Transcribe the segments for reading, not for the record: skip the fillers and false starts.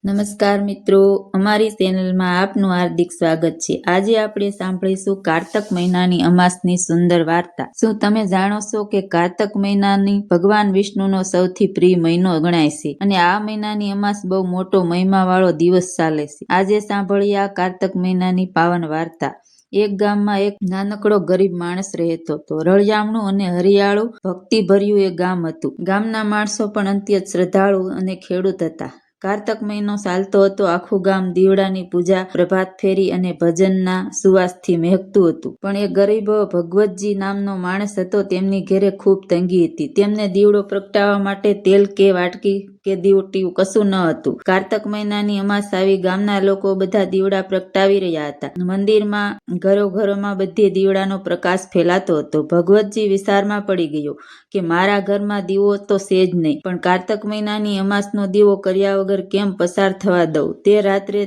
નમસ્કાર મિત્રો, અમારી ચેનલમાં આપનું હાર્દિક સ્વાગત છે। આજે આપણે સાંભળીશું કારતક મહિનાની અમાસની સુંદર વાર્તા। શું તમે જાણો છો કે કારતક મહિનાની ભગવાન વિષ્ણુનો સૌથી પ્રિય મહિનો ગણાય છે અને આ મહિનાની અમાસ બહુ મોટો મહિમાવાળો દિવસ ચાલે છે। આજે સાંભળીએ આ કારતક મહિનાની પાવન વાર્તા। એક ગામમાં એક નાનકડો ગરીબ માણસ રહેતો હતો। રળિયામણું અને હરિયાળું ભક્તિભર્યું એ ગામ હતું। ગામના માણસો પણ અત્યંત શ્રદ્ધાળુ અને ખેડૂત હતા। કારતક મહિનો ચાલતો હતો। આખું ગામ દીવડાની પૂજા, પ્રભાત ફેરી અને ભજનના સુવાસથી મહેકતું હતું। પણ એ ગરીબ ભગવતજી નામનો માણસ હતો। તેમની ઘેરે ખૂબ તંગી હતી। તેમને દીવડો પ્રગટાવવા માટે તેલ કે વાટકી કે દીવટીયું કશું ન હતું। કારતક મહિનાની અમાસ આવી ગામના લોકો બધા દીવડા પ્રગટાવી રહ્યા હતા। મંદિરમાં, ઘરોમાં બધે દીવડાનો પ્રકાશ ફેલાતો હતો। ભગવતજી વિચારમાં પડી ગયો કે મારા ઘરમાં દીવો તો છે જ નહીં, પણ કારતક મહિનાની અમાસનો દીવો કર્યા વગર કેમ પસાર થવા દઉં। તે રાત્રે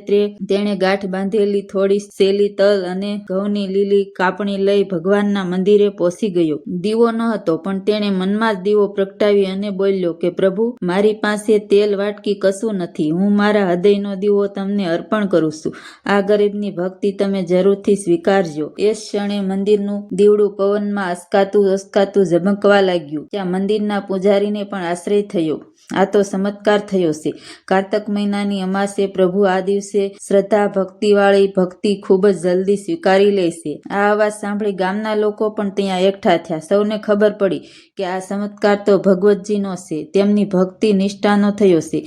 તેણે ગાંઠ બાંધેલી થોડી શેલી તલ અને ઘઉંની લીલી કાપણી લઈ ભગવાનના મંદિરે પહોંચી ગયો। દીવો ન હતો, પણ તેણે મનમાં જ દીવો પ્રગટાવી અને બોલ્યો કે પ્રભુ, મારી પાસે તેલ વાટકી કશું નથી। હું મારા હૃદયનો દીવો તમને અર્પણ કરું છું। આ ગરીબની ભક્તિ તમે જરૂરથી સ્વીકારજો। એ ક્ષણે મંદિરનું દીવડું પવનમાં અસકાતું ઝબકવા લાગ્યું। ત્યાં મંદિરના પૂજારીને પણ આશ્ચર્ય થયો। આ તો ચમત્કાર થયો છે। કારતક મહિનાની અમાસે પ્રભુ આ દિવસે શ્રદ્ધા ભક્તિવાળી ભક્તિ ખૂબ જ જલ્દી સ્વીકારી લે છે। આ અવાજ સાંભળી ગામના લોકો પણ ત્યાં એકઠા થયા। સૌને ખબર પડી કે આ ચમત્કાર તો ભગવતજીનો છે, તેમની ભક્તિ નિષ્ઠાનો થયો છે।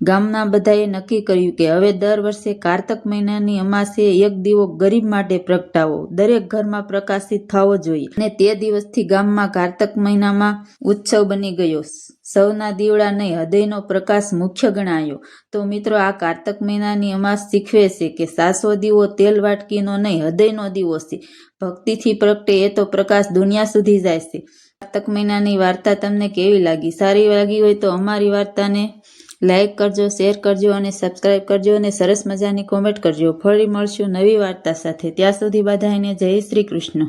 ગામના બધાએ નક્કી કર્યું કે હવે દર વર્ષે કારતક મહિનાની અમાસે એક દીવો ગરીબ માટે પ્રગટાવો, દરેક ઘરમાં પ્રકાશિત થવો જોઈએ। અને તે દિવસથી ગામમાં કારતક મહિનામાં ઉત્સવ બની ગયો। સૌના દીવડા નહીં, હૃદયનો પ્રકાશ મુખ્ય ગણાયો। તો મિત્રો, આ કારતક મહિનાની અમાસ શીખવે છે કે સાચો દીવો તેલ વાટકીનો નહીં, હૃદયનો દીવો છે। ભક્તિથી પ્રગટે એ તો પ્રકાશ દુનિયા સુધી જાય છે। કારતક મહિનાની વાર્તા તમને કેવી લાગી? સારી લાગી હોય તો અમારી વાર્તાને લાઈક કરજો, શેર કરજો અને સબસ્ક્રાઈબ કરજો અને સરસ મજાની કોમેન્ટ કરજો। ફરી મળશું નવી વાર્તા સાથે। ત્યાં સુધી બધાને જય શ્રી કૃષ્ણ।